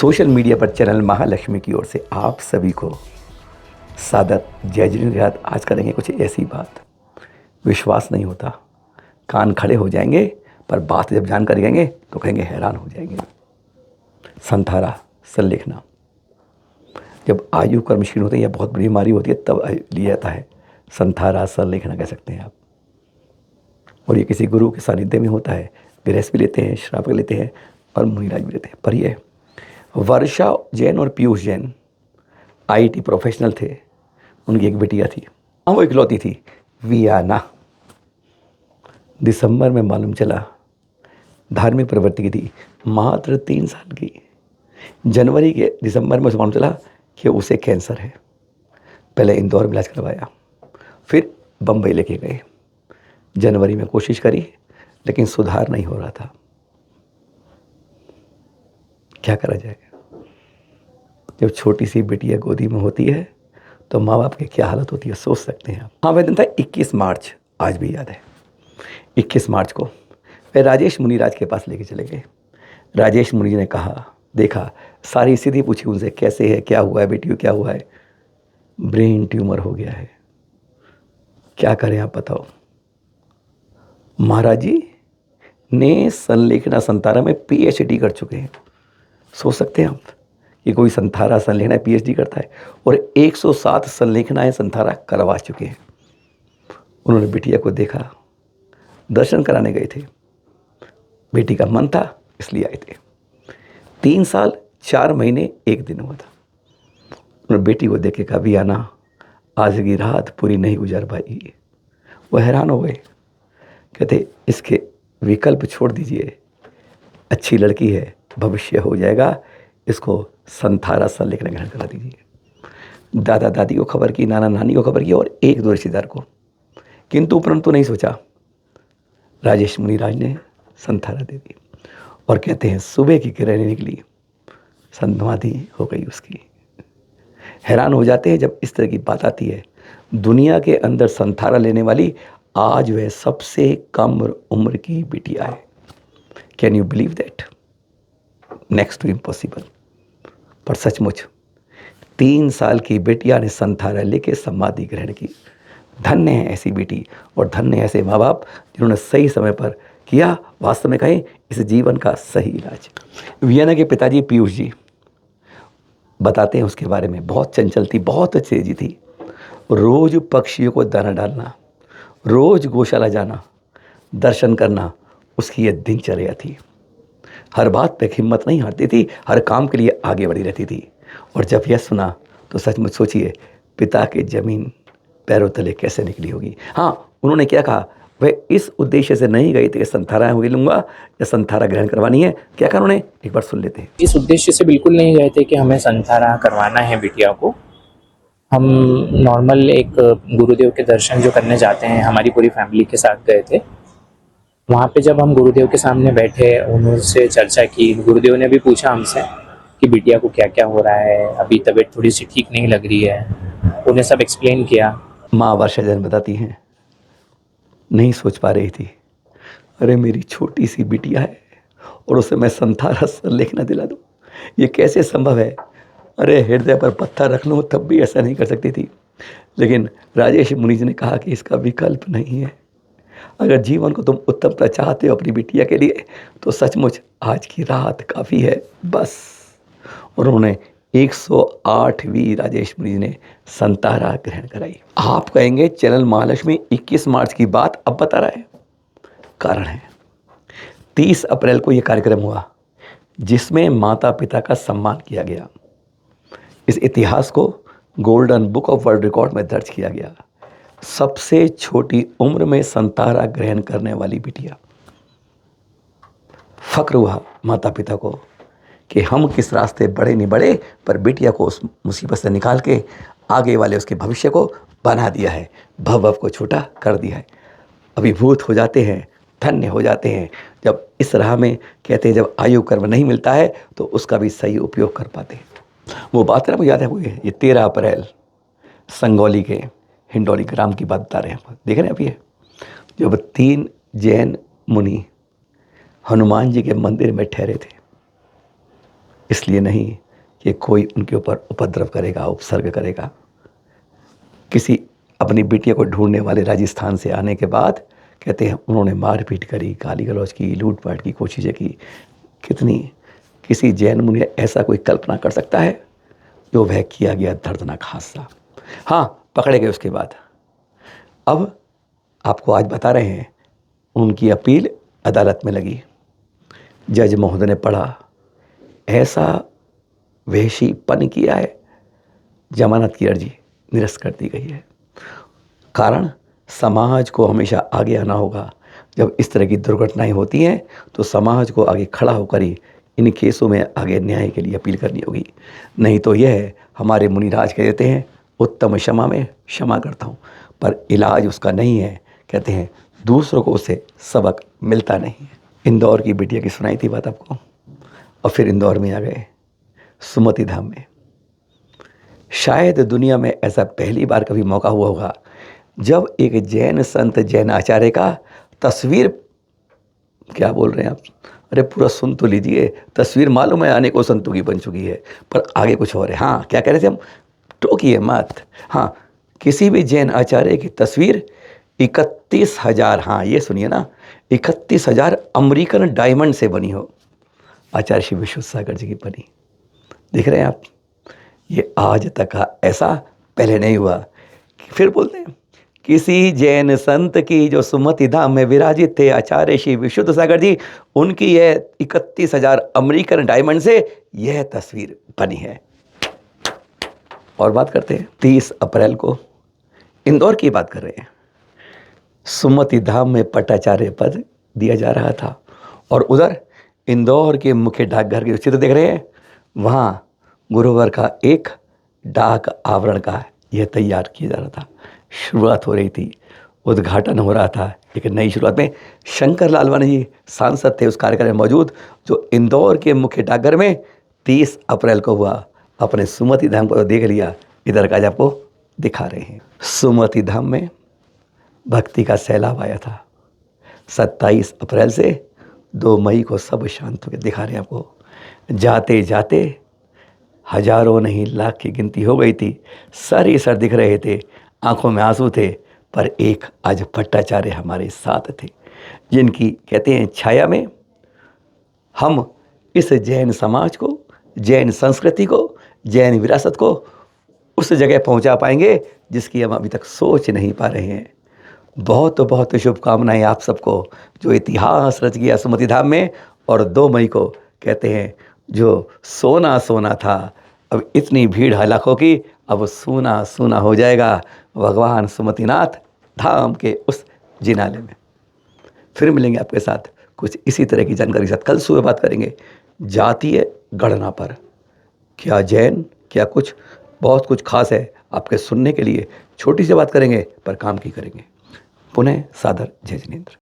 Social media पर channel Mahalakshmi की ओर से आप सभी को सादर जय जिनेन्द्र। आज करेंगे कुछ ऐसी बात, विश्वास नहीं होता, कान खड़े हो जाएंगे, पर बात जब जान कर जाएंगे तो कहेंगे हैरान हो जाएंगे। संथारा संलेखना, जब आयु कर्म क्षीण होते हैं या बहुत बड़ी बीमारी होती है तब लिया जाता है। संथारा संलेखना कह सकते हैं आप। और ये किसी गुरु के सानिध्य में होता है। गृहस्थ भी लेते हैं, श्रावक लेते हैं और मुनिराज भी लेते हैं। पर ये वर्षा जैन और पीयूष जैन आईटी प्रोफेशनल थे। उनकी एक बिटिया थी, हाँ वो इकलौती थी, वियाना। दिसंबर में मालूम चला, धार्मिक प्रवृत्ति की थी, मात्र 3 साल की। जनवरी के दिसंबर में उसे मालूम चला कि उसे कैंसर है। पहले इंदौर में इलाज करवाया, फिर बम्बई लेके गए। जनवरी में कोशिश करी लेकिन सुधार नहीं हो रहा था। क्या करा जाएगा? जब छोटी सी बिटिया गोदी में होती है तो माँ बाप की क्या हालत होती है सोच सकते हैं आप। हाँ, वह दिन था 21 मार्च, आज भी याद है। 21 मार्च को वे राजेश मुनिराज के पास लेके चले गए। राजेश मुनि जी ने कहा, देखा, सारी स्थिति पूछी उनसे, कैसे है, क्या हुआ है बेटी, क्या हुआ है? ब्रेन ट्यूमर हो गया है, क्या करें आप बताओ। महाराज जी ने संलेखना संतारा में पीएचडी कर चुके हैं। सोच सकते हैं आप कि कोई संथारा संलेखना पीएचडी करता है, और 107 संलेखनाएं संथारा करवा चुके हैं। उन्होंने बिटिया को देखा, दर्शन कराने गए थे, बेटी का मन था इसलिए आए थे। 3 साल 4 महीने 1 दिन हुआ था। उन्होंने बेटी को देख के कहा, भी आना, आज की रात पूरी नहीं गुजार पाएगी। वो हैरान हो गए, कहते इसके विकल्प छोड़ दीजिए, अच्छी लड़की है, भविष्य हो जाएगा, इसको संथारा संलेखना ग्रहण करा दीजिए। दादा दादी को खबर की, नाना नानी को खबर की, और 1-2 रिश्तेदार को, किंतु परंतु नहीं सोचा। राजेश मुनिराज ने संथारा दे दी और कहते हैं सुबह की किरणें निकली, समाधि हो गई उसकी। हैरान हो जाते हैं जब इस तरह की बात आती है। दुनिया के अंदर संथारा लेने वाली आज वह सबसे कम उम्र की बिटिया है। Can you believe that? Next to impossible. पर सचमुच 3 साल की बिटिया ने संथारा लेके समाधि ग्रहण की। धन्य है ऐसी बेटी और धन्य है ऐसे माँ बाप जिन्होंने सही समय पर किया, वास्तव में कहें, इस जीवन का सही इलाज। वियना के पिताजी पीयूष जी बताते हैं उसके बारे में, बहुत चंचल थी, बहुत अच्छी जी थी। रोज पक्षियों को दाना डालना, रोज गौशाला जाना, दर्शन करना उसकी यह दिनचर्या थी। हर बात पे हिम्मत नहीं हारती थी, हर काम के लिए आगे बढ़ी रहती थी। और जब यह सुना तो सचमुच सोचिए, पिता के जमीन पैरों तले कैसे निकली होगी। हाँ, उन्होंने क्या कहा, वह इस उद्देश्य से नहीं गई थी कि संथारा हुई लूँगा या संथारा ग्रहण करवानी है। क्या कहा उन्होंने, एक बार सुन लेते हैं। इस उद्देश्य से बिल्कुल नहीं गए थे कि हमें संथारा करवाना है बिटिया को। हम नॉर्मल एक गुरुदेव के दर्शन जो करने जाते हैं, हमारी पूरी फैमिली के साथ गए थे। वहाँ पे जब हम गुरुदेव के सामने बैठे, उनसे चर्चा की, गुरुदेव ने भी पूछा हमसे कि बिटिया को क्या क्या हो रहा है, अभी तबीयत थोड़ी सी ठीक नहीं लग रही है। उन्हें सब एक्सप्लेन किया। माँ वर्षा जैन बताती हैं, नहीं सोच पा रही थी, अरे मेरी छोटी सी बिटिया है और उसे मैं संथारा संलेखना दिला दूँ, ये कैसे संभव है? अरे हृदय पर पत्थर रख लूँ तब भी ऐसा नहीं कर सकती थी। लेकिन राजेश मुनि जी ने कहा कि इसका विकल्प नहीं है। अगर जीवन को तुम उत्तमता चाहते हो अपनी बिटिया के लिए तो सचमुच आज की रात काफ़ी है, बस। और उन्होंने 108वीं राजेश मुनि जी ने संतारा ग्रहण कराई। आप कहेंगे चैनल महालक्ष्मी 21 मार्च की बात अब बता रहा है। कारण है 30 अप्रैल को यह कार्यक्रम हुआ जिसमें माता पिता का सम्मान किया गया। इस इतिहास को golden book of world record में दर्ज किया गया। सबसे छोटी उम्र में संतारा ग्रहण करने वाली बिटिया। फक्र हुआ माता पिता को कि हम किस रास्ते बढ़े नहीं बढ़े, पर बिटिया को उस मुसीबत से निकाल के आगे वाले उसके भविष्य को बना दिया है, भव को छोटा कर दिया है। अभिभूत हो जाते हैं, धन्य हो जाते हैं जब इस राह में, कहते हैं जब आयु कर्म नहीं मिलता है तो उसका भी सही उपयोग कर पाते हैं। वो बात ना मुझे याद है, वो ये 13 अप्रैल संगौली के हिंडौली ग्राम की बात बता रहे हैं। देख रहे हैं अभी, जब 3 जैन मुनि हनुमान जी के मंदिर में ठहरे थे, इसलिए नहीं कि कोई उनके ऊपर उपद्रव करेगा, उपसर्ग करेगा। किसी अपनी बिटिया को ढूंढने वाले राजस्थान से आने के बाद कहते हैं उन्होंने मारपीट करी, गाली गलौज की, लूटपाट की कोशिशें की। कितनी, किसी जैन मुनि ने ऐसा कोई कल्पना कर सकता है? जो वह किया गया दर्दनाक हादसा। हाँ, पकड़े गए उसके बाद। अब आपको आज बता रहे हैं, उनकी अपील अदालत में लगी। जज महोदय ने पढ़ा, ऐसा वहशीपन किया है, जमानत की अर्जी निरस्त कर दी गई है। कारण, समाज को हमेशा आगे आना होगा। जब इस तरह की दुर्घटनाएं होती हैं तो समाज को आगे खड़ा होकर ही इन केसों में आगे न्याय के लिए अपील करनी होगी। नहीं तो यह हमारे मुनिराज कह देते हैं, उत्तम क्षमा में क्षमा करता हूँ, पर इलाज उसका नहीं है। कहते हैं दूसरों को उससे सबक मिलता नहीं है। इंदौर की बिटिया की सुनाई थी बात आपको, और फिर इंदौर में आ गए, सुमति धाम में। शायद दुनिया में ऐसा पहली बार कभी मौका हुआ होगा जब एक जैन संत, जैन आचार्य का तस्वीर, क्या बोल रहे हैं आप, अरे पूरा सुन तो लीजिए। तस्वीर मालूम है आने को संतों की बन चुकी है, पर आगे कुछ और है। हाँ, क्या कह रहे थे हम, टोकिए मत। हाँ, किसी भी जैन आचार्य की तस्वीर 31,000, हाँ ये सुनिए ना, 31,000 अमेरिकन डायमंड से बनी हो। आचार्य श्री विश्व सागर जी की बनी। देख रहे हैं आप, ये आज तक का ऐसा पहले नहीं हुआ। फिर बोलते हैं, किसी जैन संत की जो सुमति धाम में विराजित थे आचार्य श्री विशुद्ध सागर जी, उनकी यह 31,000 अमेरिकन डायमंड से यह तस्वीर बनी है। और बात करते हैं 30 अप्रैल को इंदौर की बात कर रहे हैं। सुमति धाम में पटाचार्य पद दिया जा रहा था, और उधर इंदौर के मुख्य डाकघर के चित्र देख रहे हैं, वहाँ गुरुवार का एक डाक आवरण का यह तैयार किया जा रहा था। शुरुआत हो रही थी, उद्घाटन हो रहा था। एक नई शुरुआत में शंकर लालवानी जी सांसद थे उस कार्यक्रम में मौजूद, जो इंदौर के मुख्य डाकघर में 30 अप्रैल को हुआ। अपने सुमति धाम को देख लिया, इधर का आज आपको दिखा रहे हैं। सुमति धाम में भक्ति का सैलाब आया था। 27 अप्रैल से 2 मई को सब शांत होकर दिखा रहे हैं आपको। जाते जाते हजारों नहीं लाख की गिनती हो गई थी। सर ही सर दिख रहे थे, आंखों में आंसू थे, पर एक आज भट्टाचार्य हमारे साथ थे, जिनकी कहते हैं छाया में हम इस जैन समाज को, जैन संस्कृति को, जैन विरासत को उस जगह पहुंचा पाएंगे जिसकी हम अभी तक सोच नहीं पा रहे हैं। बहुत बहुत शुभकामनाएं आप सबको, जो इतिहास रच गया सुमति धाम में। और 2 मई को कहते हैं, जो सोना सोना था, अब इतनी भीड़ है लाखों की, अब सूना सूना हो जाएगा भगवान सुमतिनाथ धाम के उस जिनाले में। फिर मिलेंगे आपके साथ कुछ इसी तरह की जानकारी के साथ। कल सुबह बात करेंगे जातीय गणना पर। क्या जैन, क्या कुछ, बहुत कुछ खास है आपके सुनने के लिए। छोटी सी बात करेंगे पर काम की करेंगे। पुनः सादर जय जिनेंद्र।